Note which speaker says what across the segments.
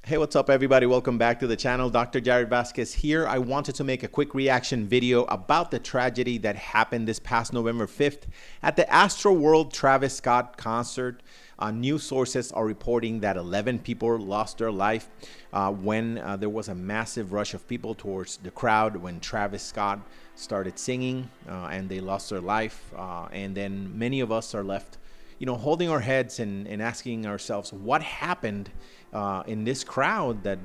Speaker 1: Hey, what's up, everybody? Welcome back to the channel. Dr. Jared Vasquez here. I wanted to make a quick reaction video about the tragedy that happened this past November 5th at the Astroworld Travis Scott concert. News sources are reporting that 11 people lost their life when there was a massive rush of people towards the crowd when Travis Scott started singing and they lost their life. And then many of us are left holding our heads and asking ourselves what happened in this crowd that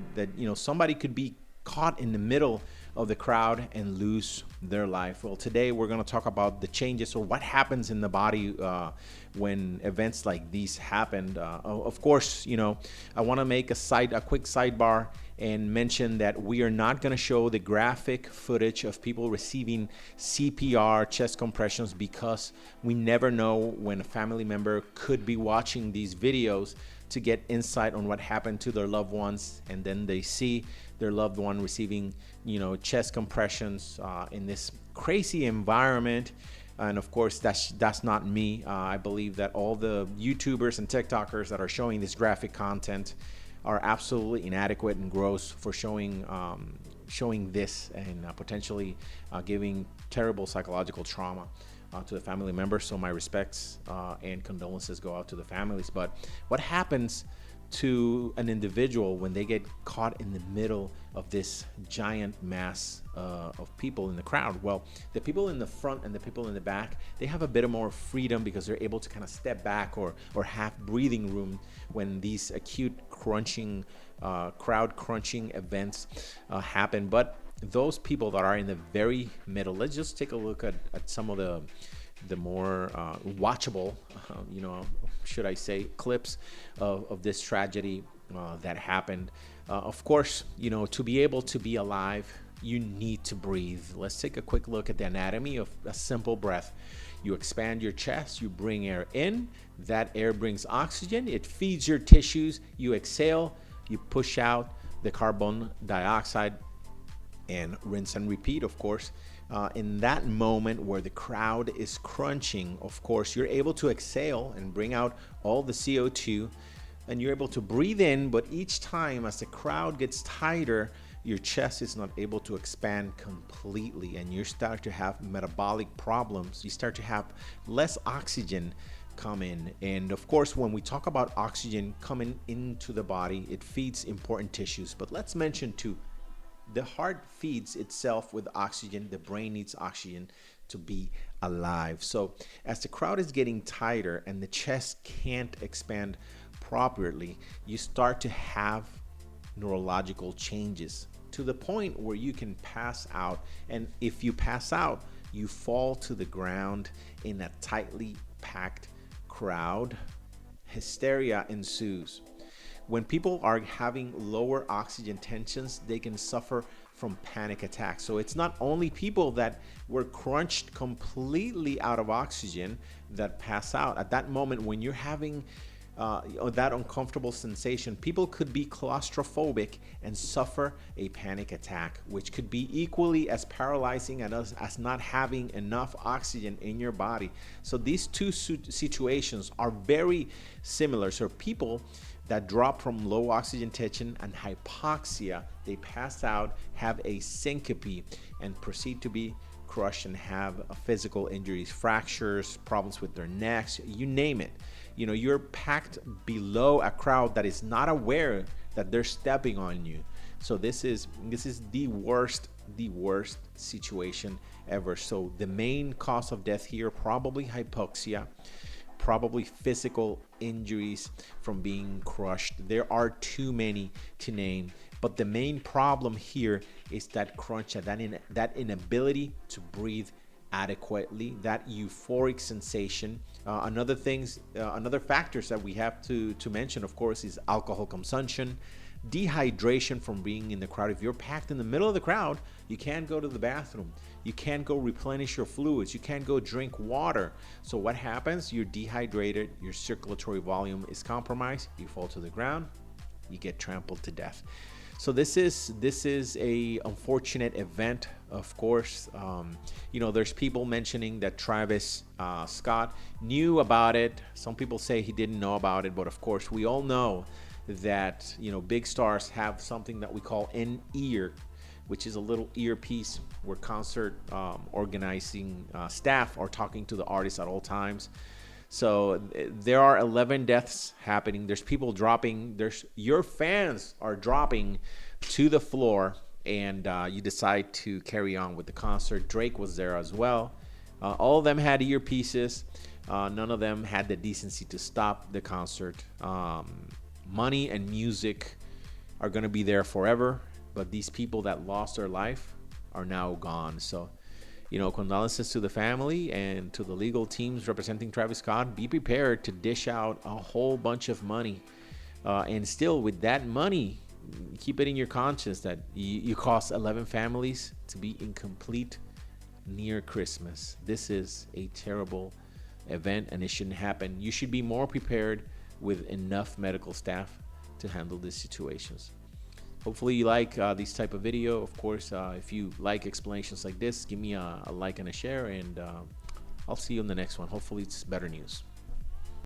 Speaker 1: somebody could be caught in the middle of the crowd and lose their life. Well, today we're going to talk about the changes or what happens in the body when events like these happened. Of course, I want to make a quick sidebar and mention that we are not going to show the graphic footage of people receiving CPR, chest compressions, because we never know when a family member could be watching these videos to get insight on what happened to their loved ones, and then they see their loved one receiving chest compressions in this crazy environment. And of course, that's not me. I believe that all the YouTubers and TikTokers that are showing this graphic content are absolutely inadequate and gross for showing this and potentially giving terrible psychological trauma to the family members. So my respects and condolences go out to the families. But what happens to an individual when they get caught in the middle of this giant mass of people in the crowd? Well, the people in the front and the people in the back, they have a bit more freedom because they're able to kind of step back or have breathing room when these acute crunching, crowd crunching events happen. But those people that are in the very middle, let's just take a look at some of the more watchable, should I say, clips of this tragedy that happened. Of course, to be able to be alive, you need to breathe. Let's take a quick look at the anatomy of a simple breath. You expand your chest, you bring air in, that air brings oxygen, it feeds your tissues, you exhale, you push out the carbon dioxide, and rinse and repeat. Of course, in that moment where the crowd is crunching, of course, you're able to exhale and bring out all the CO2, and you're able to breathe in. But each time as the crowd gets tighter, your chest is not able to expand completely, and you start to have metabolic problems. You start to have less oxygen come in. And of course, when we talk about oxygen coming into the body, it feeds important tissues. But let's mention too, the heart feeds itself with oxygen. The brain needs oxygen to be alive. So as the crowd is getting tighter and the chest can't expand properly, you start to have neurological changes to the point where you can pass out. And if you pass out, you fall to the ground in a tightly packed crowd. Hysteria ensues. When people are having lower oxygen tensions, they can suffer from panic attacks. So it's not only people that were crunched completely out of oxygen that pass out. At that moment, when you're having that uncomfortable sensation, people could be claustrophobic and suffer a panic attack, which could be equally as paralyzing as not having enough oxygen in your body. So these two situations are very similar. So people that drop from low oxygen tension and hypoxia, they pass out, have a syncope, and proceed to be crushed and have physical injuries, fractures, problems with their necks, you name it. You're packed below a crowd that is not aware that they're stepping on you. So this is the worst situation ever. So the main cause of death here, probably hypoxia, probably physical injuries from being crushed. There are too many to name, but the main problem here is that crunch, that inability to breathe adequately, that euphoric sensation. Another factors that we have to mention, of course, is alcohol consumption, dehydration from being in the crowd. If you're packed in the middle of the crowd, you can't go to the bathroom, you can't go replenish your fluids, you can't go drink water. So what happens? You're dehydrated, your circulatory volume is compromised, you fall to the ground, you get trampled to death. So this is a unfortunate event. Of course, there's people mentioning that Travis Scott knew about it. Some people say he didn't know about it, but of course we all know that, you know, big stars have something that we call an ear, which is a little earpiece where concert organizing staff are talking to the artists at all times. So there are 11 deaths happening. There's people dropping. There's your fans are dropping to the floor, and you decide to carry on with the concert. Drake was there as well. All of them had earpieces. None of them had the decency to stop the concert. Money and music are going to be there forever, but these people that lost their life are now gone. So, you know, condolences to the family and to the legal teams representing Travis Scott. Be prepared to dish out a whole bunch of money. And still, with that money, keep it in your conscience that you cost 11 families to be incomplete near Christmas. This is a terrible event, and it shouldn't happen. You should be more prepared with enough medical staff to handle these situations. Hopefully you like these type of video. Of course, if you like explanations like this, give me a like and a share, and I'll see you in the next one. Hopefully it's better news.